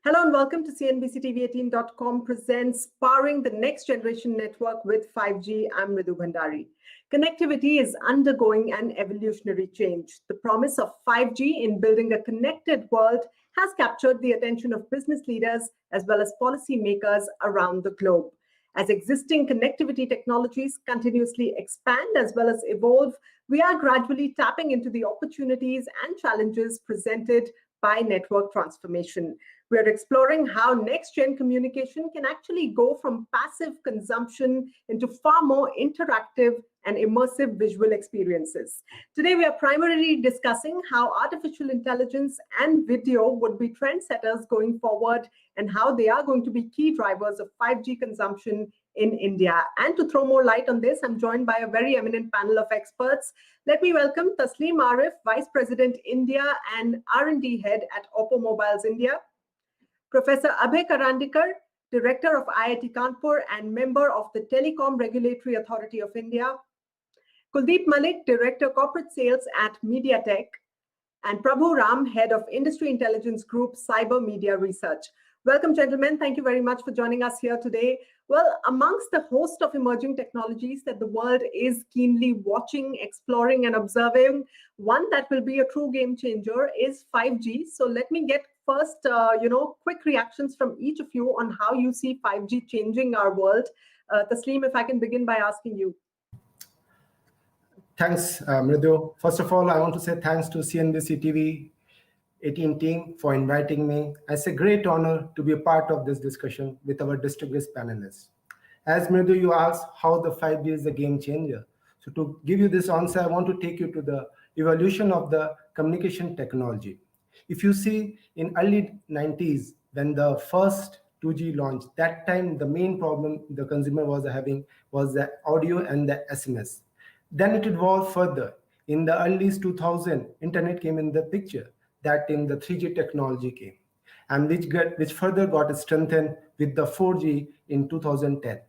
Hello and welcome to CNBC-TV18.com presents Powering the Next Generation Network with 5G. I'm Mridhu Bhandari. Connectivity is undergoing an evolutionary change. The promise of 5G in building a connected world has captured the attention of business leaders as well as policymakers around the globe. As existing connectivity technologies continuously expand as well as evolve, we are gradually tapping into the opportunities and challenges presented by network transformation. We are exploring how next-gen communication can actually go from passive consumption into far more interactive and immersive visual experiences. Today, we are primarily discussing how artificial intelligence and video would be trendsetters going forward and how they are going to be key drivers of 5G consumption in India. And to throw more light on this, I'm joined by a very eminent panel of experts. Let me welcome Tasleem Arif, Vice President India and R&D Head at Oppo Mobiles India. Professor Abhay Karandikar, Director of IIT Kanpur and member of the Telecom Regulatory Authority of India. Kuldeep Malik, Director Corporate Sales at MediaTek. And Prabhu Ram, Head of Industry Intelligence Group, Cyber Media Research. Welcome, gentlemen. Thank you very much for joining us here today. Well, amongst the host of emerging technologies that the world is keenly watching, exploring, and observing, one that will be a true game changer is 5G. So let me get first, quick reactions from each of you on how you see 5G changing our world. Tasleem, if I can begin by asking you. Thanks, Mridhu. First of all, I want to say thanks to CNBC TV 18 team for inviting me. It's a great honor to be a part of this discussion with our distinguished panelists. As Mridhu, you asked how the 5G is a game changer. So to give you this answer, I want to take you to the evolution of the communication technology. If you see in early 90s, when the first 2G launched, that time the main problem the consumer was having was the audio and the SMS. Then it evolved further. In the early 2000, internet came in the picture. That time the 3G technology came, and which further got strengthened with the 4G in 2010.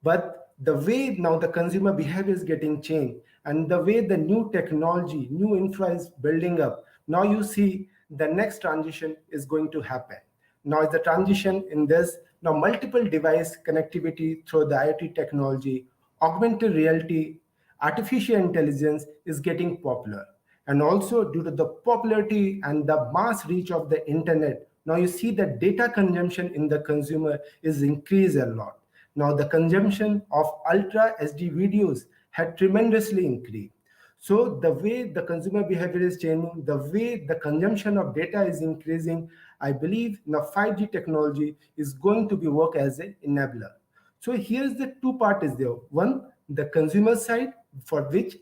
But the way now the consumer behavior is getting changed, and the way the new technology, new infra is building up, now you see the next transition is going to happen. Now the transition in this, now multiple device connectivity through the IoT technology, augmented reality, artificial intelligence is getting popular. And also due to the popularity and the mass reach of the internet, now you see that data consumption in the consumer is increased a lot. Now the consumption of ultra HD videos had tremendously increased. So the way the consumer behavior is changing, the way the consumption of data is increasing, I believe now 5G technology is going to be work as an enabler. So here's the two part is there. One, the consumer side, for which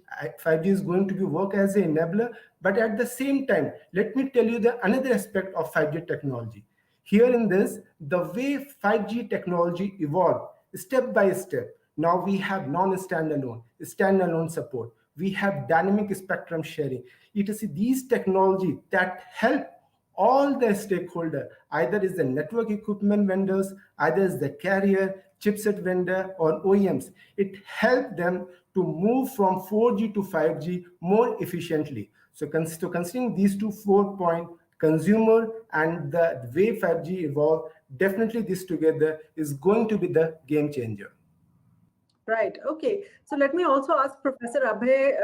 5G is going to be work as an enabler. But at the same time, let me tell you the another aspect of 5G technology. Here in this, the way 5G technology evolved step by step. Now we have non-standalone, standalone support. We have dynamic spectrum sharing. It is these technology that help all the stakeholders, either is the network equipment vendors, either is the carrier, chipset vendor, or OEMs. It helped them to move from 4G to 5G more efficiently. So considering these 4 points, consumer and the way 5G evolved, definitely this together is going to be the game changer. Right. Okay. So let me also ask Professor Abhay,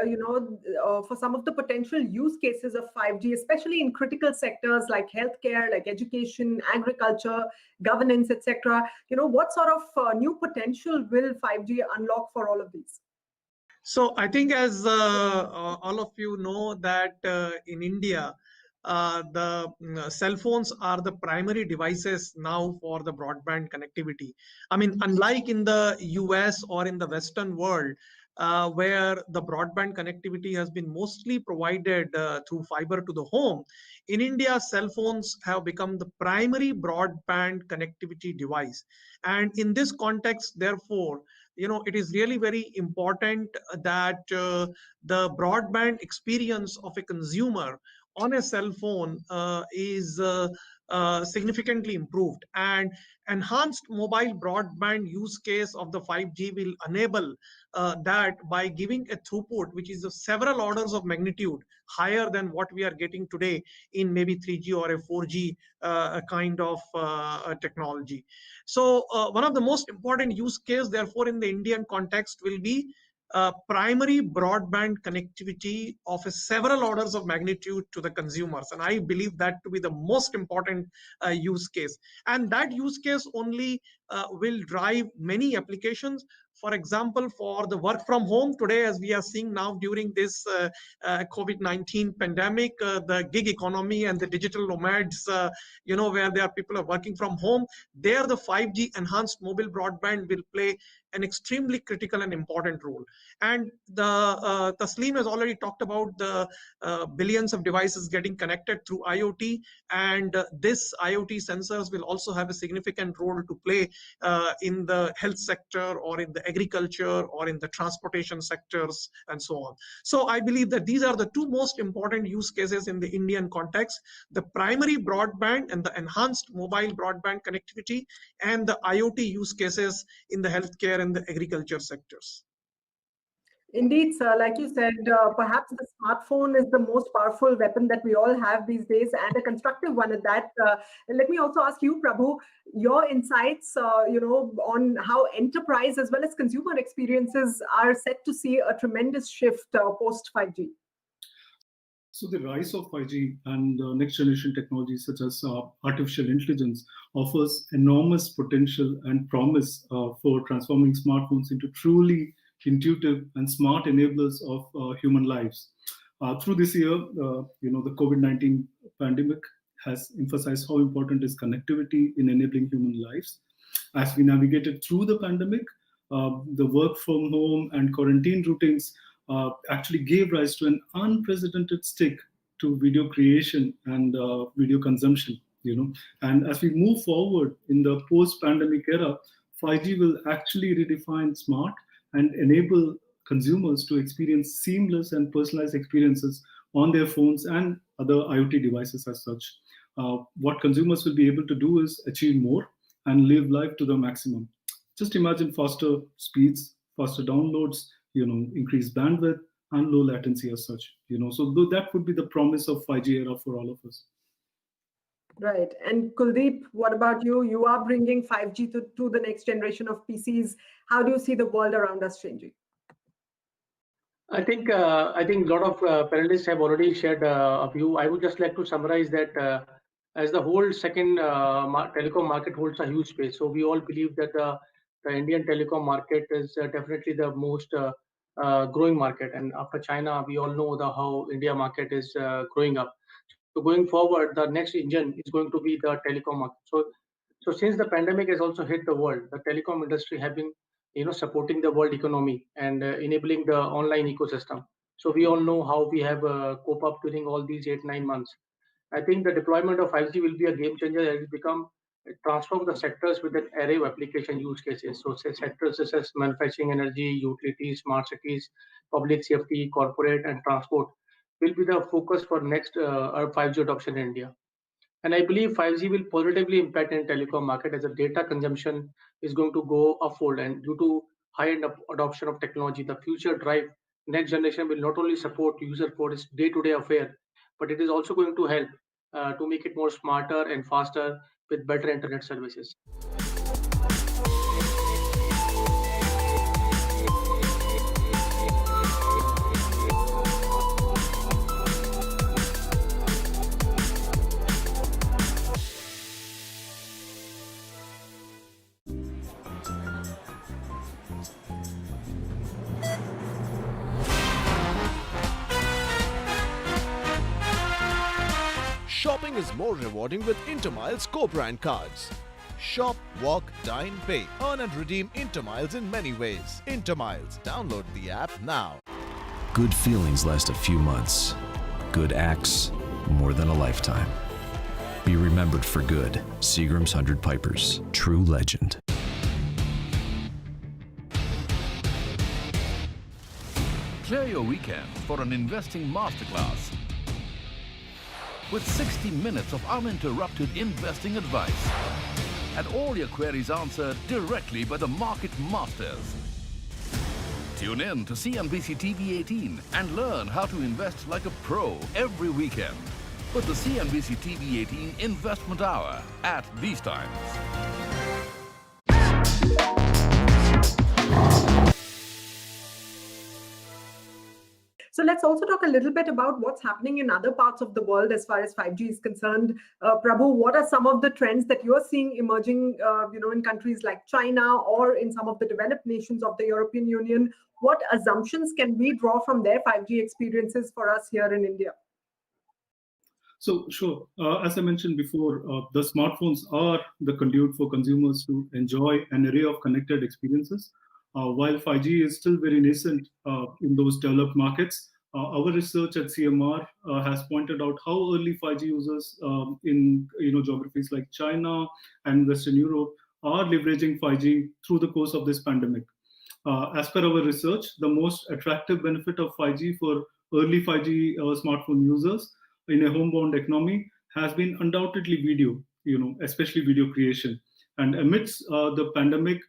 for some of the potential use cases of 5G, especially in critical sectors like healthcare, like education, agriculture, governance, etc. What sort of new potential will 5G unlock for all of these? So I think as all of you know that in India, the cell phones are the primary devices now for the broadband connectivity. I mean, unlike in the US or in the Western world, where the broadband connectivity has been mostly provided through fiber to the home, in India, cell phones have become the primary broadband connectivity device. And in this context, therefore, it is really very important that the broadband experience of a consumer on a cell phone is significantly improved, and enhanced mobile broadband use case of the 5G will enable that by giving a throughput which is several orders of magnitude higher than what we are getting today in maybe 3G or a 4G kind of technology. So one of the most important use case, therefore, in the Indian context will be primary broadband connectivity of several orders of magnitude to the consumers. And I believe that to be the most important use case. And that use case only will drive many applications. For example, for the work from home today, as we are seeing now during this COVID-19 pandemic, the gig economy and the digital nomads, where there are people are working from home, there the 5G enhanced mobile broadband will play an extremely critical and important role. And the Tasleem has already talked about the billions of devices getting connected through IoT, and this IoT sensors will also have a significant role to play in the health sector or in the agriculture or in the transportation sectors and so on. So I believe that these are the two most important use cases in the Indian context: the primary broadband and the enhanced mobile broadband connectivity, and the IoT use cases in the healthcare and the agriculture sectors. Indeed, sir. Like you said, perhaps the smartphone is the most powerful weapon that we all have these days, and a constructive one at that. Let me also ask you, Prabhu, your insights, on how enterprise as well as consumer experiences are set to see a tremendous shift post 5G. So the rise of 5G and next generation technologies such as artificial intelligence offers enormous potential and promise for transforming smartphones into truly intuitive and smart enablers of human lives. Through this year, the COVID-19 pandemic has emphasized how important is connectivity in enabling human lives. As we navigated through the pandemic, the work from home and quarantine routines actually gave rise to an unprecedented stick to video creation and video consumption. And as we move forward in the post-pandemic era, 5G will actually redefine smart and enable consumers to experience seamless and personalized experiences on their phones and other IoT devices as such. What consumers will be able to do is achieve more and live life to the maximum. Just imagine faster speeds, faster downloads, increased bandwidth and low latency as such. So that would be the promise of 5G era for all of us. Right. And Kuldeep, what about you? You are bringing 5G to the next generation of PCs. How do you see the world around us changing? I think a lot of panelists have already shared a view. I would just like to summarize that as the whole second telecom market holds a huge space. So we all believe that the Indian telecom market is definitely the most growing market. And after China, we all know how India market is growing up. So going forward, the next engine is going to be the telecom market. So since the pandemic has also hit the world, the telecom industry have been supporting the world economy and enabling the online ecosystem. So we all know how we have cope up during all these 8-9 months. I think the deployment of 5G will be a game changer as it transform the sectors with an array of application use cases. So sectors such as manufacturing, energy, utilities, smart cities, public safety, corporate and transport will be the focus for next 5G adoption in India. And I believe 5G will positively impact in telecom market as the data consumption is going to go upward, and due to high-end adoption of technology, the future drive next generation will not only support user for its day-to-day affair, but it is also going to help to make it more smarter and faster with better internet services. Shopping is more rewarding with Intermiles co-brand cards. Shop, walk, dine, pay, earn and redeem Intermiles in many ways. Intermiles. Download the app now. Good feelings last a few months. Good acts, more than a lifetime. Be remembered for good. Seagram's 100 Pipers. True legend. Clear your weekend for an investing masterclass. with 60 minutes of uninterrupted investing advice. And all your queries answered directly by the market masters. Tune in to CNBC TV18 and learn how to invest like a pro every weekend with the CNBC TV18 Investment Hour at these times. So let's also talk a little bit about what's happening in other parts of the world as far as 5G is concerned. Prabhu, what are some of the trends that you're seeing emerging, in countries like China or in some of the developed nations of the European Union? What assumptions can we draw from their 5G experiences for us here in India? So, sure. As I mentioned before, the smartphones are the conduit for consumers to enjoy an array of connected experiences. While 5G is still very nascent in those developed markets, our research at CMR has pointed out how early 5G users in geographies like China and Western Europe are leveraging 5G through the course of this pandemic. As per our research, the most attractive benefit of 5G for early 5G smartphone users in a homebound economy has been undoubtedly video, especially video creation. And amidst the pandemic,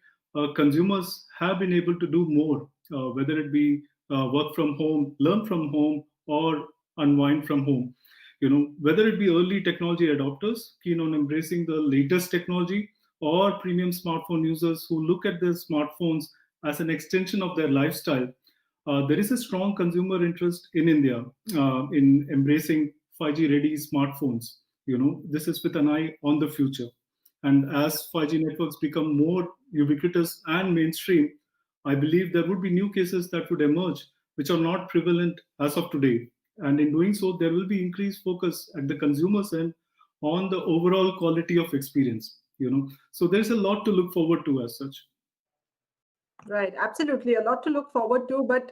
consumers have been able to do more, whether it be work from home, learn from home, or unwind from home. Whether it be early technology adopters keen on embracing the latest technology, or premium smartphone users who look at their smartphones as an extension of their lifestyle, there is a strong consumer interest in India in embracing 5G-ready smartphones. This is with an eye on the future. And as 5G networks become more ubiquitous and mainstream, I believe there would be new cases that would emerge which are not prevalent as of today. And in doing so, there will be increased focus at the consumer's end on the overall quality of experience. So there's a lot to look forward to as such. Right, absolutely. A lot to look forward to. But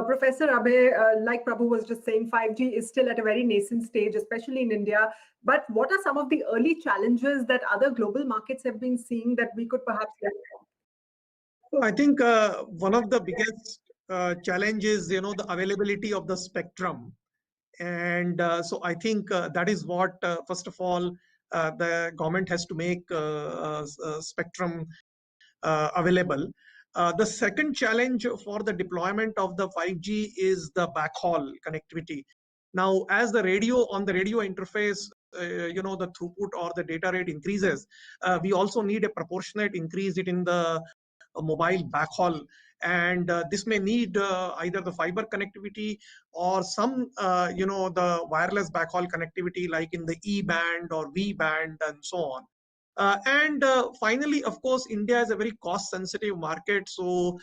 Professor Abhay, like Prabhu was just saying, 5G is still at a very nascent stage, especially in India. But what are some of the early challenges that other global markets have been seeing that we could perhaps learn from? I think one of the biggest challenges, the availability of the spectrum. And so I think that is what, first of all, the government has to make spectrum available. The second challenge for the deployment of the 5G is the backhaul connectivity. Now, as the radio interface, the throughput or the data rate increases, we also need a proportionate increase in the mobile backhaul. And this may need either the fiber connectivity or some, the wireless backhaul connectivity like in the E band or V band and so on. And finally, of course, India is a very cost-sensitive market. So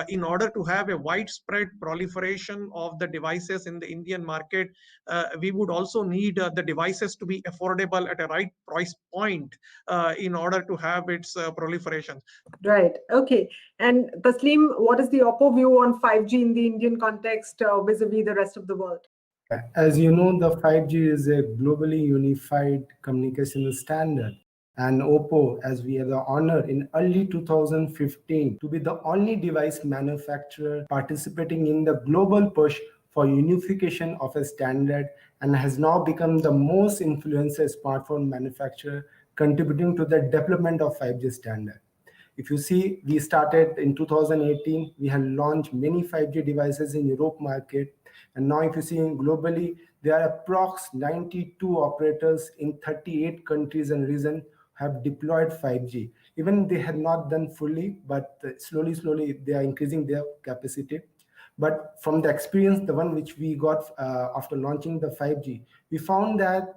in order to have a widespread proliferation of the devices in the Indian market, we would also need the devices to be affordable at a right price point in order to have its proliferation. Right. Okay. And Taslim, what is the Oppo view on 5G in the Indian context vis-a-vis the rest of the world? As you know, the 5G is a globally unified communication standard. And Oppo, as we have the honor in early 2015 to be the only device manufacturer participating in the global push for unification of a standard, and has now become the most influential smartphone manufacturer, contributing to the development of 5G standard. If you see, we started in 2018, we had launched many 5G devices in Europe market. And now if you see globally, there are approx 92 operators in 38 countries and regions have deployed 5G. Even they had not done fully, but slowly they are increasing their capacity. But from the experience, the one which we got after launching the 5G, we found that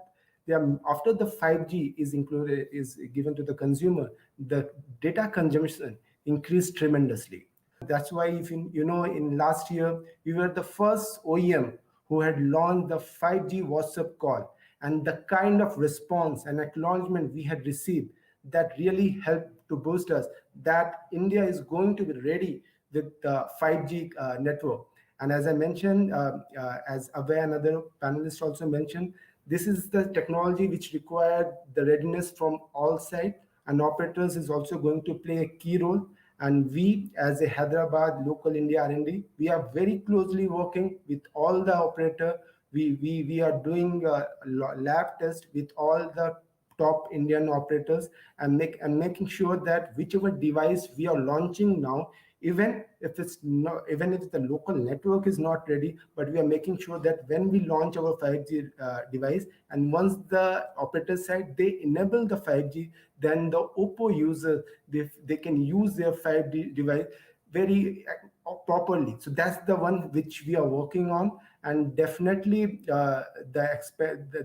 after the 5G is given to the consumer, the data consumption increased tremendously. That's why, if in last year, we were the first OEM who had launched the 5G WhatsApp call. And the kind of response and acknowledgement we had received, that really helped to boost us that India is going to be ready with the 5G network. And as I mentioned, as Abhay and other panelists also mentioned, this is the technology which required the readiness from all sides, and operators is also going to play a key role. And we, as a Hyderabad local India R&D, we are very closely working with all the operator We are doing lab tests with all the top Indian operators and making sure that whichever device we are launching now, even if the local network is not ready, but we are making sure that when we launch our 5G device, and once the operator side they enable the 5G, then the Oppo user they can use their 5G device very properly. So that's the one which we are working on, and definitely the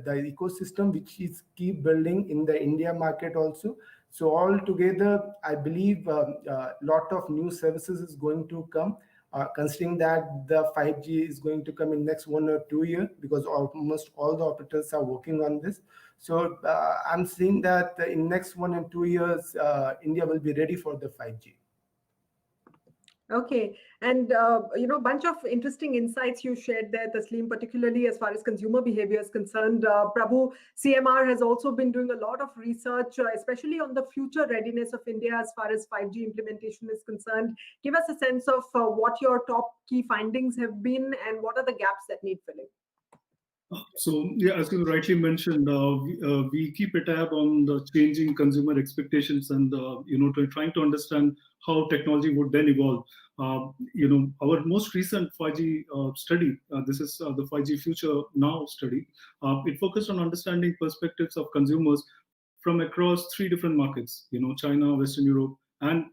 ecosystem which is keep building in the India market also. So all together, I believe a lot of new services is going to come, considering that the 5G is going to come in next 1 or 2 years, because almost all the operators are working on this. So I'm seeing that in next 1 and 2 years, India will be ready for the 5G. Okay, and bunch of interesting insights you shared there, Tasleem, particularly as far as consumer behavior is concerned. Prabhu, CMR has also been doing a lot of research, especially on the future readiness of India as far as 5G implementation is concerned. Give us a sense of what your top key findings have been and what are the gaps that need filling. So, yeah, as you rightly mentioned, we keep a tab on the changing consumer expectations and, trying to understand how technology would then evolve. Our most recent 5G study, this is the 5G Future Now study, it focused on understanding perspectives of consumers from across 3 different markets, China, Western Europe, and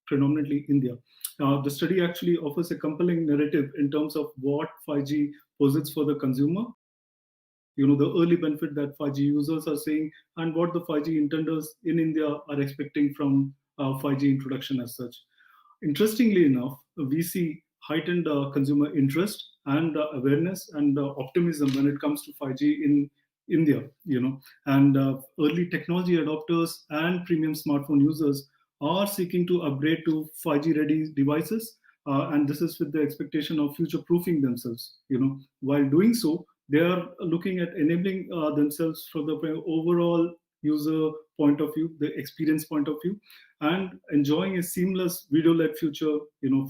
predominantly India. The study actually offers a compelling narrative in terms of what 5G posits for the consumer, the early benefit that 5G users are seeing, and what the 5G intenders in India are expecting from 5G introduction as such. Interestingly enough, we see heightened consumer interest and awareness and optimism when it comes to 5G in India, and early technology adopters and premium smartphone users are seeking to upgrade to 5G ready devices, and this is with the expectation of future proofing themselves. While doing so, they are looking at enabling themselves from the overall user point of view, the experience point of view, and enjoying a seamless video-led future,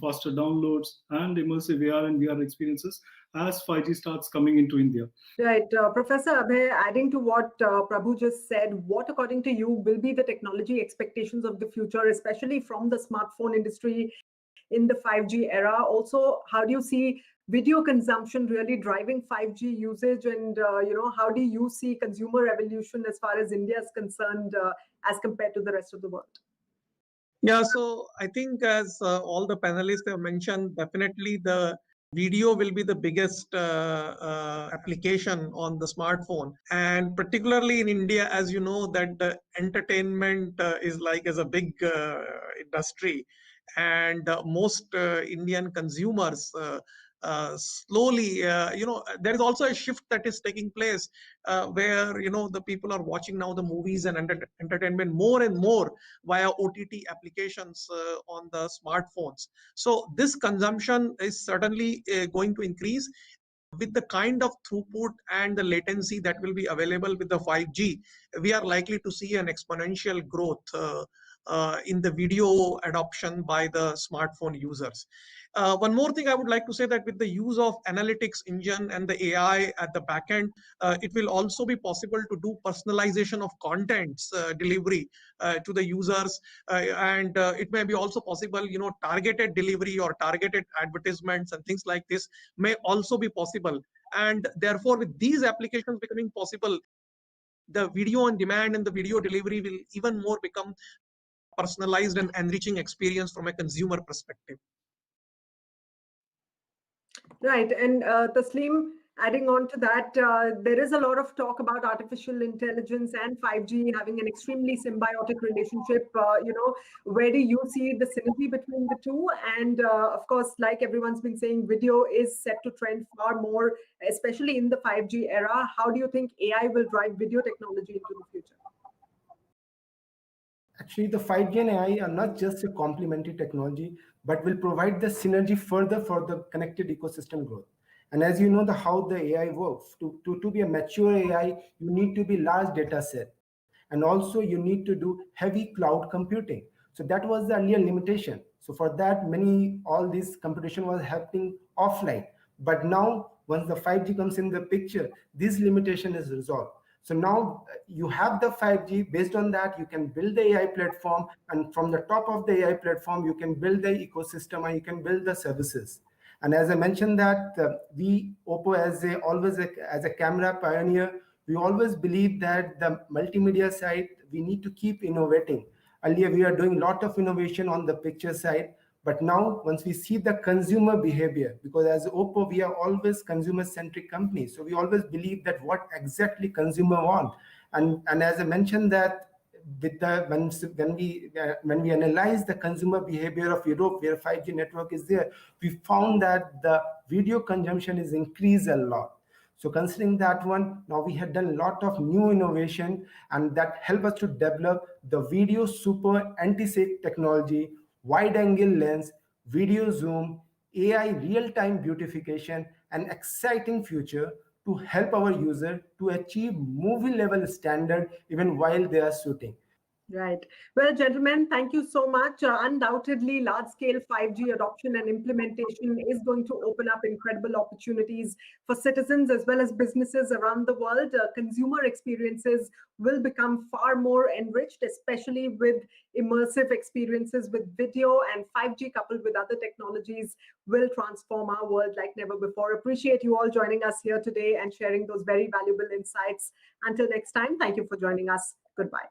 faster downloads and immersive AR and VR experiences as 5G starts coming into India. Right. Professor Abhay, adding to what Prabhu just said, what according to you will be the technology expectations of the future, especially from the smartphone industry in the 5G era? Also, how do you see video consumption really driving 5G usage, and how do you see consumer evolution as far as India is concerned as compared to the rest of the world? Yeah, so I think as all the panelists have mentioned, definitely the video will be the biggest application on the smartphone, and particularly in India, as you know, that the entertainment is like as a big industry, and most Indian consumers slowly, there is also a shift that is taking place where, the people are watching now the movies and entertainment more and more via OTT applications on the smartphones. So this consumption is certainly going to increase. With the kind of throughput and the latency that will be available with the 5G, we are likely to see an exponential growth in the video adoption by the smartphone users. One more thing I would like to say, that with the use of analytics engine and the AI at the back end, it will also be possible to do personalization of contents delivery to the users, and it may be also possible, targeted delivery or targeted advertisements and things like this may also be possible. And therefore, with these applications becoming possible, the video on demand and the video delivery will even more become personalized and enriching experience from a consumer perspective. Right. And Tasleem, adding on to that, there is a lot of talk about artificial intelligence and 5G having an extremely symbiotic relationship. Where do you see the synergy between the two? And of course, like everyone's been saying, video is set to trend far more, especially in the 5G era. How do you think AI will drive video technology into the future? Actually, the 5G and AI are not just a complementary technology, but will provide the synergy further for the connected ecosystem growth. And as you know, how the AI works, to be a mature AI, you need to be large data set. And also you need to do heavy cloud computing. So that was the earlier limitation. So for that, all this computation was happening offline. But now, once the 5G comes in the picture, this limitation is resolved. So now you have the 5G. Based on that, you can build the AI platform, and from the top of the AI platform, you can build the ecosystem and you can build the services. And as I mentioned that we, Oppo, as a camera pioneer, we always believe that the multimedia side, we need to keep innovating. Earlier, we are doing a lot of innovation on the picture side, but now once we see the consumer behavior, because as Oppo, we are always consumer-centric company. So we always believe that what exactly consumer want. And as I mentioned that with the when we analyze the consumer behavior of Europe, where 5G network is there, we found that the video consumption is increased a lot. So considering that one, now we had done a lot of new innovation, and that helped us to develop the video super anti-shake technology, wide angle lens, video zoom, AI real-time beautification, and exciting future to help our user to achieve movie level standard even while they are shooting. Right. Well, gentlemen, thank you so much. Undoubtedly, large-scale 5G adoption and implementation is going to open up incredible opportunities for citizens as well as businesses around the world. Consumer experiences will become far more enriched, especially with immersive experiences with video, and 5G coupled with other technologies will transform our world like never before. Appreciate you all joining us here today and sharing those very valuable insights. Until next time, thank you for joining us. Goodbye.